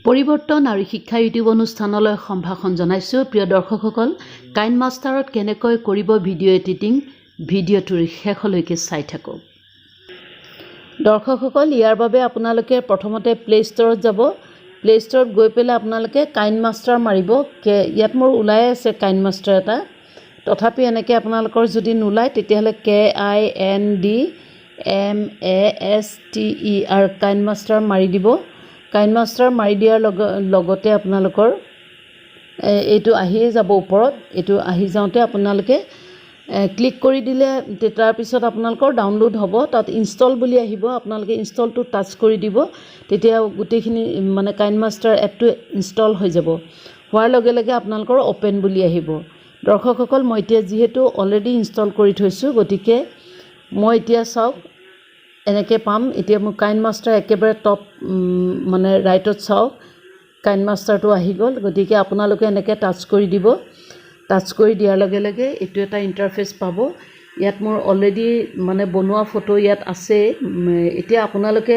পৰিৱৰ্তন আৰু শিক্ষা ইউটিউব অনুষ্ঠানলৈ সম্ভাষণ জনাইছোঁ। প্ৰিয় দৰ্শকসকল, কাইনমাষ্টাৰত কেনেকৈ কৰিব ভিডিঅ' এডিটিং, ভিডিঅ'টোৰ শেষলৈকে চাই থাকক। দৰ্শকসকল, ইয়াৰ বাবে আপোনালোকে প্ৰথমতে প্লে ষ্টৰত যাব। প্লে ষ্টৰত গৈ পেলাই আপোনালোকে কাইনমাষ্টাৰ মাৰিব। ইয়াত মোৰ ওলাই আছে কাইনমাষ্টাৰ এটা, তথাপি এনেকৈ আপোনালোকৰ যদি নোলায় তেতিয়াহ'লে KINDMASTER কাইনমাষ্টাৰ মাৰি দিব। কাইনমাষ্টাৰ মাৰি দিয়াৰ লগতে আপোনালোকৰ এইটো আহিয়ে যাব ওপৰত। এইটো আহি যাওঁতে আপোনালোকে ক্লিক কৰি দিলে তাৰপিছত আপোনালোকৰ ডাউনলোড হ'ব। তাত ইনষ্টল বুলি আহিব, আপোনালোকে ইনষ্টলটো টাচ কৰি দিব, তেতিয়া গোটেইখিনি মানে কাইনমাষ্টাৰ এপটো ইনষ্টল হৈ যাব। হোৱাৰ লগে লগে আপোনালোকৰ অ'পেন বুলি আহিব। দৰ্শকসকল, মই এতিয়া যিহেতু অলৰেডি ইনষ্টল কৰি থৈছোঁ, গতিকে মই এতিয়া চাওক এনেকৈ পাম। এতিয়া মোৰ কাইনমাষ্টাৰ একেবাৰে টপ মানে ৰাইটত চাওক, কাইনমাষ্টাৰটো আহি গ'ল। গতিকে আপোনালোকে এনেকৈ টাচ কৰি দিব। টাচ কৰি দিয়াৰ লগে লগে এইটো এটা ইণ্টাৰফেচ পাব। ইয়াত মোৰ অলৰেডি মানে বনোৱা ফটো ইয়াত আছে। এতিয়া আপোনালোকে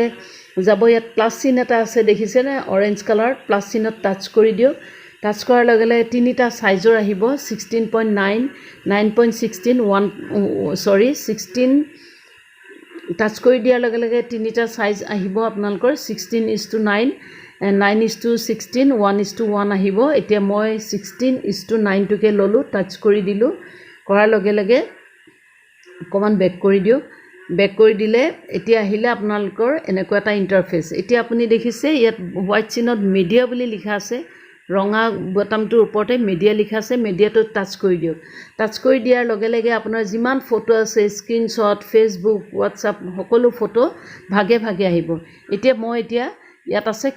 যাব, ইয়াত প্লাছ চিন এটা আছে দেখিছেনে, অৰেঞ্জ কালাৰ প্লাছ চিনত টাচ কৰি দিয়ক। টাচ কৰাৰ লগে লগে তিনিটা চাইজৰ আহিব, 16.9, 9.16, 16। টাচ কৰি দিয়াৰ লগে লগে তিনিটা চাইজ আহিব আপোনালোকৰ, 16:9, 9:16, 1:1 আহিব। এতিয়া মই 16:9টোকে ল'লোঁ, টাচ কৰি দিলোঁ। কৰাৰ লগে লগে অকণমান বেক কৰি দিয়ক। বেক কৰি দিলে এতিয়া আহিলে আপোনালোকৰ এনেকুৱা এটা ইণ্টাৰফেচ। এতিয়া আপুনি দেখিছে ইয়াত হোৱাইট চিনত মিডিয়া বুলি লিখা আছে, ৰঙা বটামটোৰ ওপৰতে মিডিয়া লিখা আছে। মিডিয়াটোত টাচ কৰি দিয়ক। টাচ কৰি দিয়াৰ লগে লগে আপোনাৰ যিমান ফটো আছে, স্ক্ৰীনশ্বট, ফেচবুক, হোৱাটছআপ, সকলো ফটো ভাগে ভাগে আহিব। এতিয়া ইয়াত আছে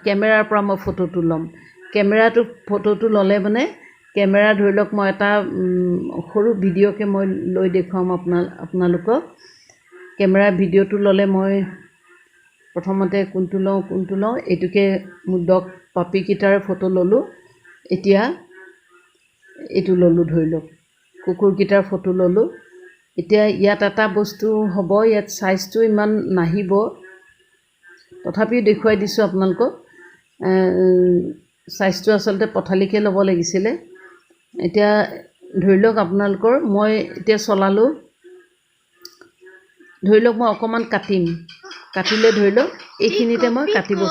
কেমেৰাৰ পৰা মই ফটোটো ল'ম। ফটোটো ল'লে মানে কেমেৰা, ধৰি লওক মই এটা সৰু ভিডিঅ'কে মই লৈ দেখুৱাম আপোনালোকক। কেমেৰা ভিডিঅ'টো ল'লে মই প্ৰথমতে কোনটো লওঁ, এইটোকে মোৰ ডগ পাপিকেইটাৰ ফটো ল'লোঁ। এতিয়া এইটো ল'লোঁ, ধৰি লওক কুকুৰকেইটাৰ ফটো ল'লোঁ। এতিয়া ইয়াত এটা বস্তু হ'ব, ইয়াত চাইজটো ইমান নাহিব, তথাপিও দেখুৱাই দিছোঁ আপোনালোকক। চাইজটো আচলতে পঠালিকৈ ল'ব লাগিছিলে। এতিয়া ধৰি লওক আপোনালোকৰ মই এতিয়া চলালোঁ, ধৰি লওক মই অকণমান কাটিলে ধৰি লওক এইখিনিতে মই কাটিব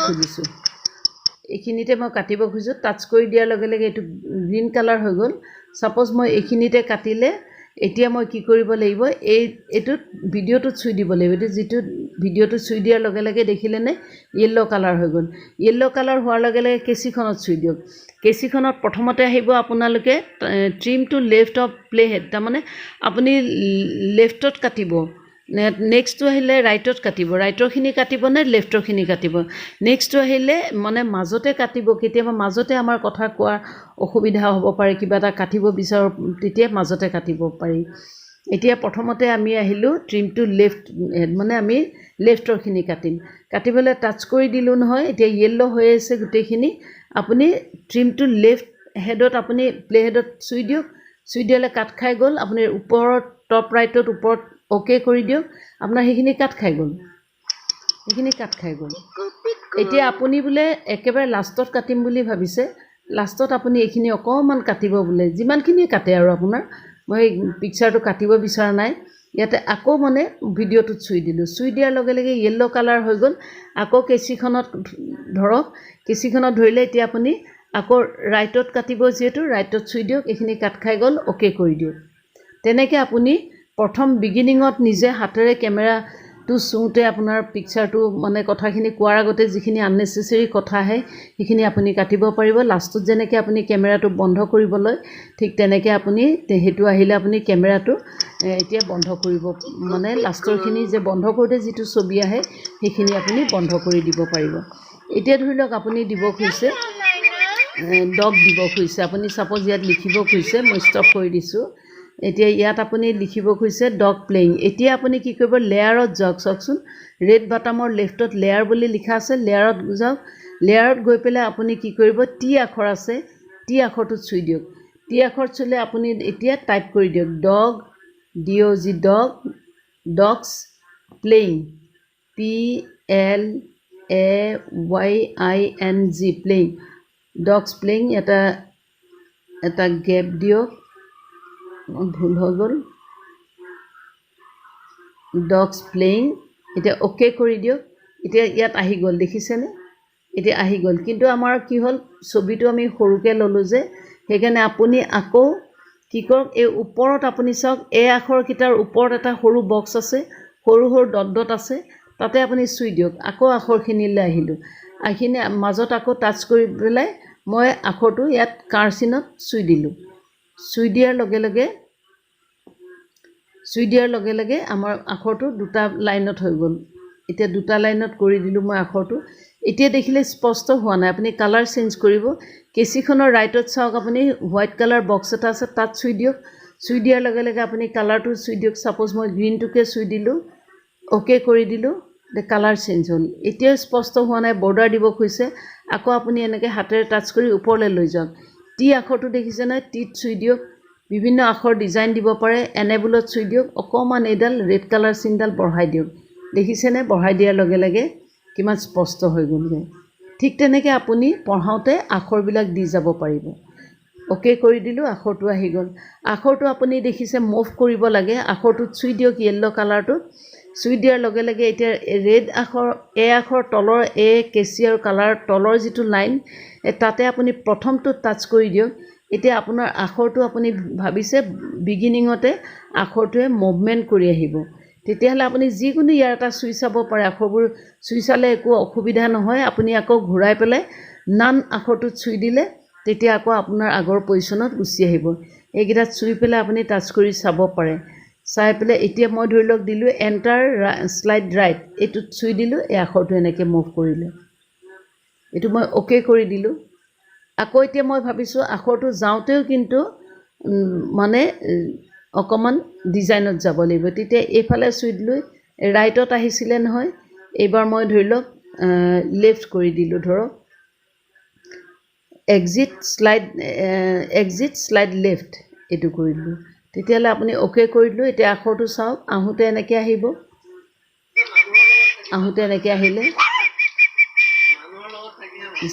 খুজিছোঁ। টাচ কৰি দিয়াৰ লগে লগে এইটো গ্ৰীণ কালাৰ হৈ গ'ল। ছাপ'জ মই এইখিনিতে কাটিলে, এতিয়া মই কি কৰিব লাগিব, এইটোত ভিডিঅ'টোত চুই দিব লাগিব। এইটো যিটো ভিডিঅ'টো চুই দিয়াৰ লগে লগে দেখিলেনে য়েল্ল' কালাৰ হৈ গ'ল। য়েল্ল' কালাৰ হোৱাৰ লগে লগে কেঁচিখনত চুই দিয়ক। কেঁচিখনত প্ৰথমতে আহিব আপোনালোকে ট্ৰিম টু লেফ্ট অফ প্লেহেড, তাৰমানে আপুনি লেফ্টত কাটিব। নেক্সটটো আহিলে ৰাইটত কাটিব। ৰাইটৰখিনি কাটিব নে লেফ্টৰখিনি কাটিব। নেক্সটটো আহিলে মানে মাজতে কাটিব। কেতিয়াবা মাজতে আমাৰ কথা কোৱাৰ অসুবিধা হ'ব পাৰে, কিবা এটা কাটিব বিচাৰোঁ, তেতিয়া মাজতে কাটিব পাৰি। এতিয়া প্ৰথমতে আমি আহিলোঁ ট্ৰিম টু লেফ্ট, মানে আমি লেফ্টৰখিনি কাটিম। কাটিবলৈ টাচ কৰি দিলোঁ নহয়, এতিয়া য়েল্ল' হৈ আছে গোটেইখিনি। আপুনি ট্ৰিম টু লেফ্ট হেডত আপুনি প্লে হেডত চুই দিয়ক। চুই দিয়ালে কাট খাই গ'ল। আপুনি ওপৰত টপ ৰাইটত ওপৰত অ'কে কৰি দিয়ক। আপোনাৰ সেইখিনি কাট খাই গ'ল। এতিয়া আপুনি বোলে একেবাৰে লাষ্টত কাটিম বুলি ভাবিছে, লাষ্টত আপুনি এইখিনি অকণমান কাটিব বোলে, যিমানখিনি কাটে আৰু আপোনাৰ। মই পিকচাৰটো কাটিব বিচৰা নাই। ইয়াতে আকৌ মানে ভিডিঅ'টোত চুই দিলোঁ। চুই দিয়াৰ লগে লগে য়েল্ল' কালাৰ হৈ গ'ল। আকৌ কেঁচিখনত ধৰক, কেঁচিখনত ধৰিলে এতিয়া আপুনি আকৌ ৰাইটত কাটিব, যিহেতু ৰাইটত চুই দিয়ক। এইখিনি কাট খাই গ'ল, অ'কে কৰি দিয়ক। তেনেকৈ আপুনি প্ৰথম বিগিনিঙত নিজে হাতেৰে কেমেৰাটো চুওঁতে আপোনাৰ পিকচাৰটো মানে কথাখিনি কোৱাৰ আগতে যিখিনি আননেচেচেৰী কথা আহে সেইখিনি আপুনি কাটিব পাৰিব। লাষ্টত যেনেকৈ আপুনি কেমেৰাটো বন্ধ কৰিবলৈ, ঠিক তেনেকৈ আপুনি সেইটো আহিলে আপুনি কেমেৰাটো এতিয়া বন্ধ কৰিব, মানে লাষ্টৰখিনি যে বন্ধ কৰোঁতে যিটো ছবি আহে সেইখিনি আপুনি বন্ধ কৰি দিব পাৰিব। এতিয়া ধৰি লওক আপুনি দিব খুজিছে ডগ দিব খুজিছে, আপুনি ছাপ'জ ইয়াত লিখিব খুজিছে, মই ষ্টপ কৰি দিছোঁ। এতিয়া ইয়াত আপুনি লিখিব খুজিছে ডগ প্লেয়িং। এতিয়া আপুনি কি কৰিব, লেয়াৰত যাওক। চাওকচোন, ৰেড বাটামৰ লেফ্টত লেয়াৰ বুলি লিখা আছে, লেয়াৰত যাওক। লেয়াৰত গৈ পেলাই আপুনি কি কৰিব, টি আখৰ আছে, টি আখৰটোত চুই দিয়ক। টি আখৰত চুলে আপুনি এতিয়া টাইপ কৰি দিয়ক dog, DOG, dogs playing, PLAYING। AYING playing dogs playing এটা গেপ দিয়ক ভুল হৈ গ'ল ডগছ প্লেইং এতিয়া অ'কে কৰি দিয়ক এতিয়া ইয়াত আহি গ'ল দেখিছেনে এতিয়া আহি গ'ল কিন্তু আমাৰ কি হ'ল ছবিটো আমি সৰুকৈ ল'লোঁ যে সেইকাৰণে আপুনি আকৌ কি কৰক এই ওপৰত আপুনি চাওক এই আখৰকেইটাৰ ওপৰত এটা সৰু বক্স আছে সৰু সৰু ডট ডট আছে তাতে আপুনি চুই দিয়ক আকৌ আখৰখিনিলৈ আহিলোঁ এইখিনি মাজত আকৌ টাচ কৰি পেলাই মই আখৰটো ইয়াত কাৰ চিনত চুই দিলোঁ চুই দিয়াৰ লগে লগে আমাৰ আখৰটো দুটা লাইনত হৈ গ'ল এতিয়া দুটা লাইনত কৰি দিলোঁ মই আখৰটো এতিয়া দেখিলে স্পষ্ট হোৱা নাই আপুনি কালাৰ চেঞ্জ কৰিব কেঁচিখনৰ ৰাইটত চাওক আপুনি হোৱাইট কালাৰ বক্স এটা আছে তাত চুই দিয়ক চুই দিয়াৰ লগে লগে আপুনি কালাৰটো চুই দিয়ক ছাপ'জ মই গ্ৰীণটোকে চুই দিলোঁ অ'কে কৰি দিলোঁ কালাৰ চেঞ্জ হ'ল এতিয়াও স্পষ্ট হোৱা নাই বৰ্ডাৰ দিব খুজিছে আকৌ আপুনি এনেকৈ হাতেৰে টাচ কৰি ওপৰলৈ লৈ যাওক টি আখৰটো দেখিছেনে টিত চুই দিয়ক বিভিন্ন আখৰ ডিজাইন দিব পাৰে এনেবলত চুই দিয়ক অকণমান এইডাল ৰেড কালাৰ চিনডাল বঢ়াই দিয়ক দেখিছেনে বঢ়াই দিয়াৰ লগে লগে কিমান স্পষ্ট হৈ গ'লগৈ ঠিক তেনেকৈ আপুনি পঢ়াওঁতে আখৰবিলাক দি যাব পাৰিব অ'কে কৰি দিলোঁ আখৰটো আহি গ'ল আখৰটো আপুনি দেখিছে মুভ কৰিব লাগে আখৰটোত চুই দিয়ক য়েল্ল' কালাৰটোত চুই দিয়াৰ লগে লগে এতিয়া ৰেড আখৰ আখৰ তলৰ কেঁচি আৰু কালাৰ তলৰ যিটো লাইন তাতে আপুনি প্ৰথমটো টাচ কৰি দিয়ক এতিয়া আপোনাৰ আখৰটো আপুনি ভাবিছে বিগিনিঙতে আখৰটোৱে মুভমেণ্ট কৰি আহিব তেতিয়াহ'লে আপুনি যিকোনো ইয়াৰ এটা চুই চাব পাৰে আখৰবোৰ চুই চালে একো অসুবিধা নহয় আপুনি আকৌ ঘূৰাই পেলাই নান আখৰটোত চুই দিলে তেতিয়া আকৌ আপোনাৰ আগৰ পজিশ্যনত গুচি আহিব এইকেইটাত চুই পেলাই আপুনি টাচ কৰি চাব পাৰে চাই পেলাই এতিয়া মই ধৰি লওক দিলোঁ এণ্টাৰ শ্লাইড ৰাইট এইটোত চুই দিলোঁ এই আখৰটো এনেকৈ মুভ কৰিলে এইটো মই অ'কে কৰি দিলোঁ আকৌ এতিয়া মই ভাবিছোঁ আখৰটো যাওঁতেও কিন্তু মানে অকণমান ডিজাইনত যাব লাগিব তেতিয়া এইফালে চুই দিলোঁ ৰাইটত আহিছিলে নহয় এইবাৰ মই ধৰি লওক লেফ্ট কৰি দিলোঁ ধৰক এক্সিট শ্লাইড লেফ্ট এইটো কৰি দিলোঁ তেতিয়াহ'লে আপুনি অ'কে কৰি দিলোঁ এতিয়া আখৰটো চাওক আহোঁতে এনেকৈ আহিব আহোঁতে এনেকৈ আহিলে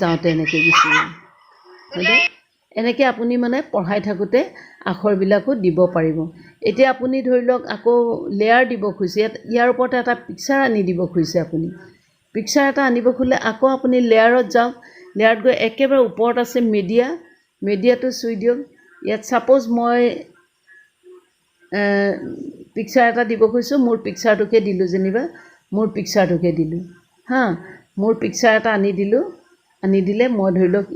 যাওঁতে এনেকৈ গুচি গ'ল হয়নে এনেকৈ আপুনি মানে পঢ়াই থাকোঁতে আখৰবিলাকো দিব পাৰিব এতিয়া আপুনি ধৰি লওক আকৌ লেয়াৰ দিব খুজিছে ইয়াৰ ওপৰতে এটা পিকচাৰ আনি দিব খুজিছে আপুনি পিকচাৰ এটা আনিব খুজিলে আকৌ আপুনি লেয়াৰত যাওক লেয়াৰত গৈ একেবাৰে ওপৰত আছে মিডিয়াটো চুই দিয়ক ইয়াত ছাপ'জ মই পিকচাৰ এটা দিব খুজিছোঁ মোৰ পিকচাৰটোকে দিলোঁ যেনিবা মোৰ পিকচাৰটোকে দিলোঁ হা মোৰ পিকচাৰ এটা আনি দিলোঁ আনি দিলে মই ধৰি লওক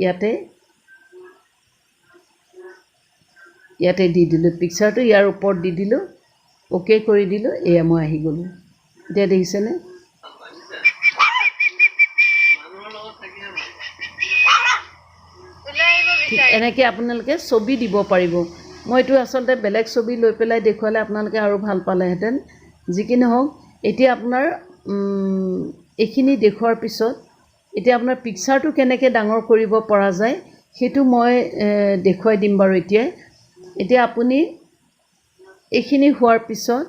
ইয়াতে দি দিলোঁ পিকচাৰটো ইয়াৰ ওপৰত দি দিলোঁ অ'কে কৰি দিলোঁ এয়া মই আহি গ'লোঁ এতিয়া দেখিছেনে ঠিক এনেকৈ আপোনালোকে ছবি দিব পাৰিব মই এইটো আচলতে বেলেগ ছবি লৈ পেলাই দেখুৱালে আপোনালোকে আৰু ভাল পালেহেঁতেন যি কি নহওক এতিয়া আপোনাৰ এইখিনি দেখুৱাৰ পিছত এতিয়া আপোনাৰ পিকচাৰটো কেনেকৈ ডাঙৰ কৰিব পৰা যায় সেইটো মই দেখুৱাই দিম বাৰু এতিয়া আপুনি এইখিনি হোৱাৰ পিছত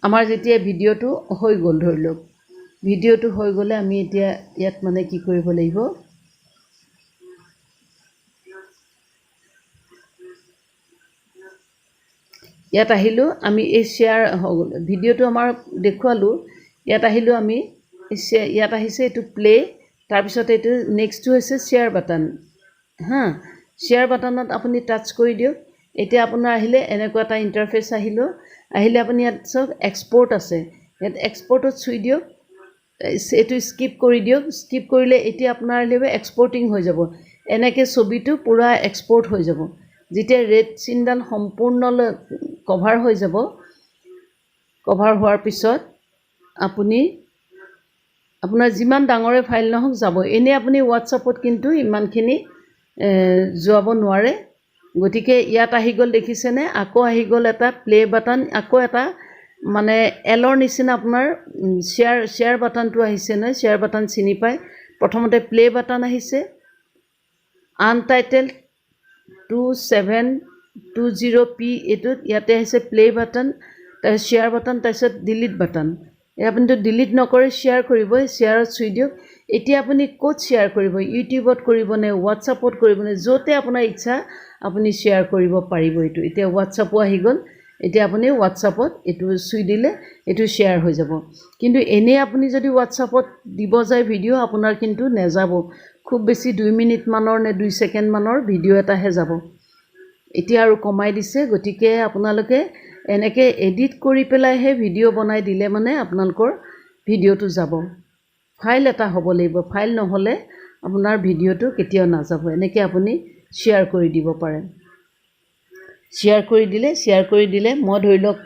আমাৰ যেতিয়া ভিডিঅ'টো হৈ গ'ল ধৰি লওক ভিডিঅ'টো হৈ গ'লে আমি এতিয়া ইয়াত মানে কি কৰিব লাগিব ইয়াত আহিলোঁ আমি এই শ্বেয়াৰ হৈ গ'ল ভিডিঅ'টো আমাৰ দেখুৱালোঁ ইয়াত আহিলোঁ আমি ইয়াত আহিছে এইটো প্লে তাৰপিছত এইটো নেক্সটটো হৈছে শ্বেয়াৰ বাটন হা শ্বেয়াৰ বাটনত আপুনি টাচ কৰি দিয়ক এতিয়া আপোনাৰ আহিলে এনেকুৱা এটা ইণ্টাৰফেচ আহিলে আপুনি ইয়াত চাওক এক্সপৰ্ট আছে ইয়াত এক্সপৰ্টত চুই দিয়ক এইটো স্কিপ কৰি দিয়ক স্কিপ কৰিলে এতিয়া আপোনাৰ এক্সপৰ্টিং হৈ যাব এনেকৈ ছবিটো পূৰা এক্সপৰ্ট হৈ যাব যেতিয়া ৰেড চিনডাল সম্পূৰ্ণলৈ কভাৰ হৈ যাব কভাৰ হোৱাৰ পিছত আপুনি আপোনাৰ যিমান ডাঙৰে ফাইল নহওক যাব এনেই আপুনি হোৱাটছআপত কিন্তু ইমানখিনি যোৱাব নোৱাৰে গতিকে ইয়াত আহি গ'ল দেখিছেনে আকৌ আহি গ'ল এটা প্লে বাটন আকৌ এটা মানে এলৰ নিচিনা আপোনাৰ শ্বেয়াৰ বাটনটো আহিছে নহয় শ্বেয়াৰ বাটন চিনি পায় প্ৰথমতে প্লে বাটন আহিছে আনটাইটেল 2720p এইটোত ইয়াতে আহিছে প্লে বাটন তাৰপিছত শ্বেয়াৰ বাটন, তাৰপিছত ডিলিট বাটন। আপুনিতো ডিলিট নকৰে, শ্বেয়াৰ কৰিব, শ্বেয়াৰত চুই দিয়ক। এতিয়া আপুনি ক'ত শ্বেয়াৰ কৰিব, ইউটিউবত কৰিবনে, হোৱাটছআপত কৰিবনে, য'তে আপোনাৰ ইচ্ছা আপুনি শ্বেয়াৰ কৰিব পাৰিব। এইটো এতিয়া হোৱাটছআপো আহি গ'ল। এতিয়া আপুনি হোৱাটছআপত এইটো চুই দিলে এইটো শ্বেয়াৰ হৈ যাব। কিন্তু এনেই আপুনি যদি হোৱাটছআপত দিব যায় ভিডিঅ', আপোনাৰ কিন্তু নেযাব। খুব বেছি 2 মিনিটমানৰ নে 2 ছেকেণ্ডমানৰ ভিডিঅ' এটাহে যাব। এতিয়া আৰু কমাই দিছে, গতিকে আপোনালোকে এনেকৈ এডিট কৰি পেলাইহে ভিডিঅ' বনাই দিলে মানে আপোনালোকৰ ভিডিঅ'টো যাব। ফাইল এটা হ'ব লাগিব, ফাইল নহ'লে আপোনাৰ ভিডিঅ'টো কেতিয়াও নাযাব। এনেকৈ আপুনি শ্বেয়াৰ কৰি দিব পাৰে। শ্বেয়াৰ কৰি দিলে মই ধৰি লওক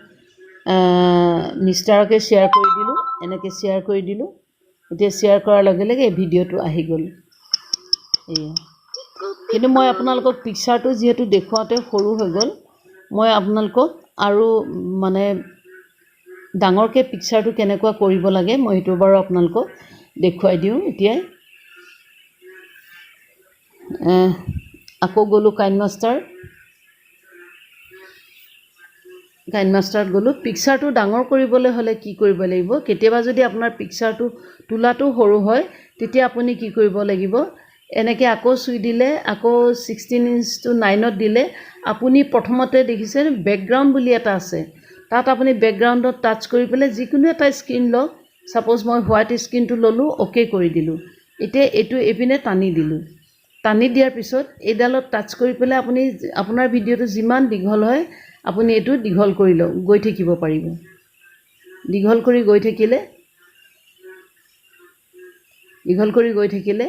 মিষ্টাৰকে শ্বেয়াৰ কৰি দিলোঁ, এনেকৈ শ্বেয়াৰ কৰি দিলোঁ। এতিয়া শ্বেয়াৰ কৰাৰ লগে লগে এই ভিডিঅ'টো আহি গ'ল। এয়া, কিন্তু মই আপোনালোকক পিকচাৰটো যিহেতু দেখুৱাওঁতে সৰু হৈ গ'ল, মই আপোনালোকক আৰু মানে ডাঙৰকৈ পিকচাৰটো কেনেকুৱা কৰিব লাগে মই সেইটো বাৰু আপোনালোকক দেখুৱাই দিওঁ। এতিয়াই আকৌ গ'লোঁ কাইনমাষ্টাৰত গ'লোঁ। পিকচাৰটো ডাঙৰ কৰিবলৈ হ'লে কি কৰিব লাগিব, কেতিয়াবা যদি আপোনাৰ পিকচাৰটো তোলাটো সৰু হয় তেতিয়া আপুনি কি কৰিব লাগিব, এনেকৈ আকৌ চুই দিলে, আকৌ 16:9 দিলে আপুনি প্ৰথমতে দেখিছে বেকগ্ৰাউণ্ড বুলি এটা আছে, তাত আপুনি বেকগ্ৰাউণ্ডত টাচ কৰি পেলাই যিকোনো এটা স্ক্ৰীণ লওক। ছাপ'জ মই হোৱাইট স্ক্ৰীণটো ল'লোঁ, অ'কে কৰি দিলোঁ। এতিয়া এইটো এইপিনে টানি দিলোঁ। টানি দিয়াৰ পিছত এইডালত টাচ কৰি পেলাই আপুনি আপোনাৰ ভিডিঅ'টো যিমান দীঘল হয় আপুনি এইটো দীঘল কৰি লওক, গৈ থাকিব পাৰিব। দীঘল কৰি গৈ থাকিলে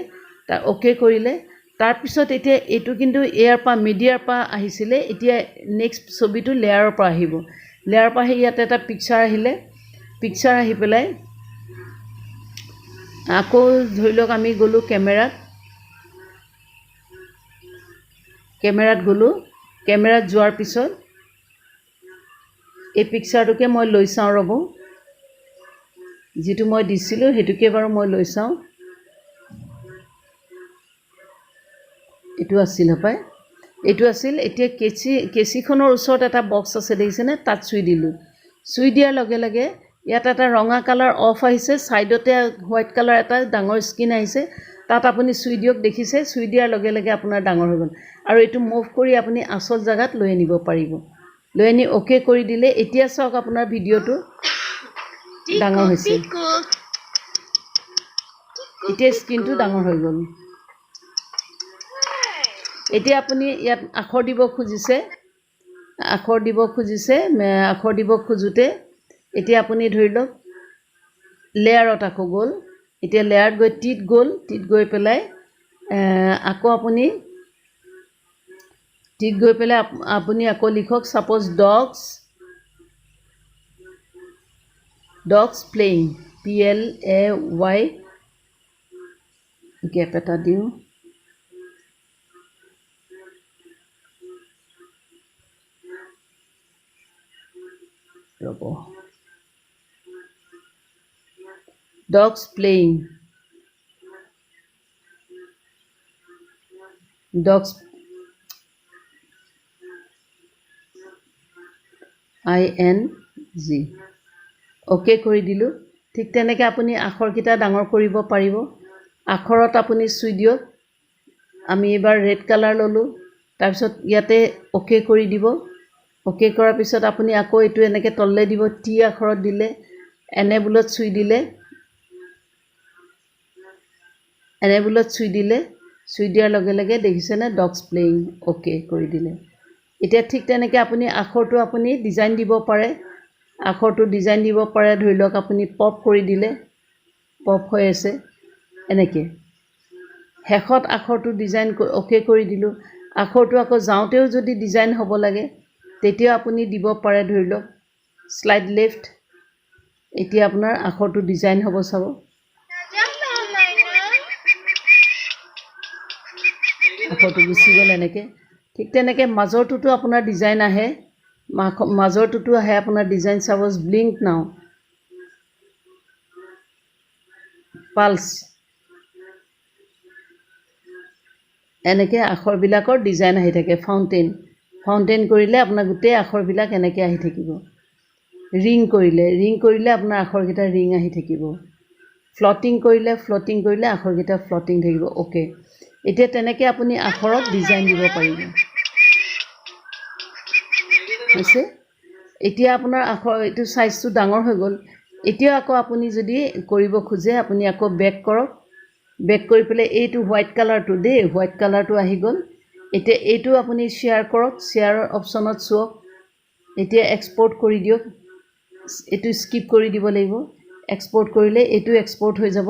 তাৰ অ'কে কৰিলে। তাৰপিছত এতিয়া এইটো কিন্তু এয়াৰ পৰা মিডিয়াৰ পৰা আহিছিলে, এতিয়া নেক্সট ছবিটো লেয়াৰৰ পৰা আহিব। লেয়াৰৰ পৰা আহি ইয়াত এটা পিকচাৰ আহিলে, পিকচাৰ আহি পেলাই আকৌ ধৰি লওক আমি গ'লোঁ কেমেৰাত গ'লোঁ। কেমেৰাত যোৱাৰ পিছত এই পিকচাৰটোকে মই লৈ চাওঁ ৰ'ব, যিটো মই দিছিলোঁ সেইটোকে বাৰু মই লৈ চাওঁ। এইটো আছিল হপায়, এইটো আছিল। এতিয়া কেঁচিখনৰ ওচৰত এটা বক্স আছে দেখিছেনে, তাত চুই দিলোঁ। চুই দিয়াৰ লগে লগে ইয়াত এটা ৰঙা কালাৰ অফ আহিছে, ছাইডতে হোৱাইট কালাৰ এটা ডাঙৰ স্ক্ৰীণ আহিছে, তাত আপুনি চুই দিয়ক। দেখিছে, চুই দিয়াৰ লগে লগে আপোনাৰ ডাঙৰ হৈ গ'ল। আৰু এইটো মুভ কৰি আপুনি আচল জেগাত লৈ আনিব পাৰিব। লৈ আনি অ'কে কৰি দিলে এতিয়া চাওক আপোনাৰ ভিডিঅ'টো ডাঙৰ হৈছে। এতিয়া স্ক্ৰীণটো ডাঙৰ হৈ গ'ল। এতিয়া আপুনি ইয়াত আখৰ দিব খুজিছে, আখৰ দিব খোজোঁতে এতিয়া আপুনি ধৰি লওক লেয়াৰত আকৌ গ'ল। এতিয়া লেয়াৰত গৈ টিত গৈ পেলাই আকৌ আপুনি আকৌ লিখক, suppose dogs playing, PLAY, gap এটা দিওঁ। ৰ'ব, ডগছ প্লেইং, ING, অ'কে কৰি দিলোঁ। ঠিক তেনেকৈ আপুনি আখৰকেইটা ডাঙৰ কৰিব পাৰিব। আখৰত আপুনি চুই দিয়ক। আমি এইবাৰ ৰেড কালাৰ ল'লোঁ, তাৰপিছত ইয়াতে অ'কে কৰি দিব। অ'কে কৰাৰ পিছত আপুনি আকৌ এইটো এনেকৈ তললৈ দিব, টি আখৰত দিলে, এনেবুলত চুই দিলে, চুই দিয়াৰ লগে লগে দেখিছেনে ডগছ প্লেইং, অ'কে কৰি দিলে। এতিয়া ঠিক তেনেকৈ আপুনি আখৰটো আপুনি ডিজাইন দিব পাৰে। ধৰি লওক আপুনি পপ কৰি দিলে, পপ হৈ আছে এনেকৈ। শেষত আখৰটো ডিজাইন অ'কে কৰি দিলোঁ। আখৰটো আকৌ যাওঁতেও যদি ডিজাইন হ'ব লাগে তেতিয়াও আপুনি দিব পাৰে। ধৰি লওক শ্লাইড লেফ্ট, এতিয়া আপোনাৰ আখৰটো ডিজাইন হ'ব, চাব। আখৰটো গুচি গ'ল এনেকৈ। ঠিক তেনেকৈ মাজৰটোতো আপোনাৰ ডিজাইন আহে, আপোনাৰ ডিজাইন। ছাপ'জ ব্লিংক নাও, পালছ, এনেকৈ আখৰবিলাকৰ ডিজাইন আহি থাকে। ফাউণ্টেইন কৰিলে আপোনাৰ গোটেই আখৰবিলাক এনেকৈ আহি থাকিব। ৰিং কৰিলে আপোনাৰ আখৰকেইটা ৰিং আহি থাকিব ফ্লটিং কৰিলে আখৰকেইটা ফ্লটিং থাকিব ওকে এতিয়া তেনেকৈ আপুনি আখৰক ডিজাইন দিব পাৰিব হৈছে এতিয়া আপোনাৰ আখৰ এইটো সাইজটো ডাঙৰ হৈ গ'ল এতিয়া আকৌ আপুনি যদি কৰিব খোজে আপুনি আকৌ বেক কৰক বেক কৰি পেলাই এইটো হোৱাইট কালাৰটো আহি গ'ল এতিয়া এইটো আপুনি শ্বেয়াৰ কৰক শ্বেয়াৰৰ অপশ্যনত চুৱক এতিয়া এক্সপোৰ্ট কৰি দিয়ক এইটো স্কিপ কৰি দিব লাগিব এক্সপোৰ্ট কৰিলে এইটো এক্সপোৰ্ট হৈ যাব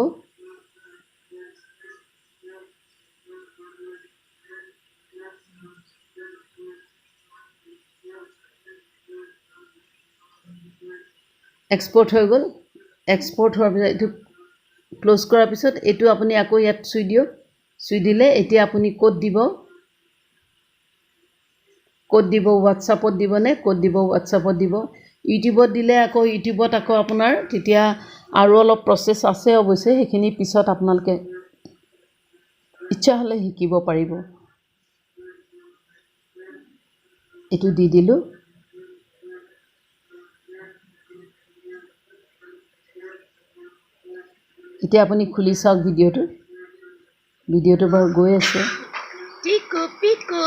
এক্সপোৰ্ট হৈ গ'ল এক্সপোৰ্ট হোৱাৰ পিছত এইটো ক্লোজ কৰাৰ পিছত এইটো আপুনি আকৌ ইয়াত চুই দিয়ক চুই দিলে এতিয়া আপুনি ক'ত দিব হোৱাটছআপত দিবনে ক'ত দিব হোৱাটছআপত দিব ইউটিউবত দিলে আকৌ ইউটিউবত আকৌ আপোনাৰ তেতিয়া আৰু অলপ প্ৰচেছ আছে অৱশ্যে সেইখিনি পিছত আপোনালোকে ইচ্ছা হ'লে শিকিব পাৰিব এইটো দি দিলোঁ এতিয়া আপুনি খুলি চাওক ভিডিঅ'টো বাৰু গৈ আছে টিকু পিকু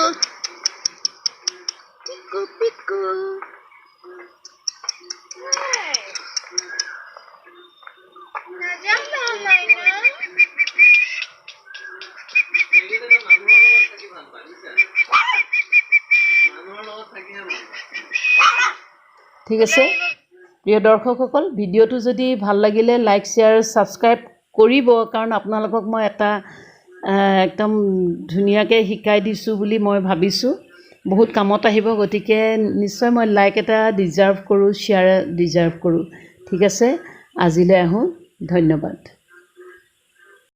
ঠিক আছে প্ৰিয় দৰ্শকসকল ভিডিঅ'টো যদি ভাল লাগিলে লাইক শ্বেয়াৰ ছাবস্ক্ৰাইব কৰিব কাৰণ আপোনালোকক মই এটা একদম ধুনীয়াকৈ শিকাই দিছোঁ বুলি মই ভাবিছোঁ বহুত কামত আহিব গতিকে নিশ্চয় মই লাইক এটা ডিজাৰ্ভ কৰোঁ শ্বেয়াৰ ডিজাৰ্ভ কৰোঁ ঠিক আছে আজিলৈ আহোঁ ধন্যবাদ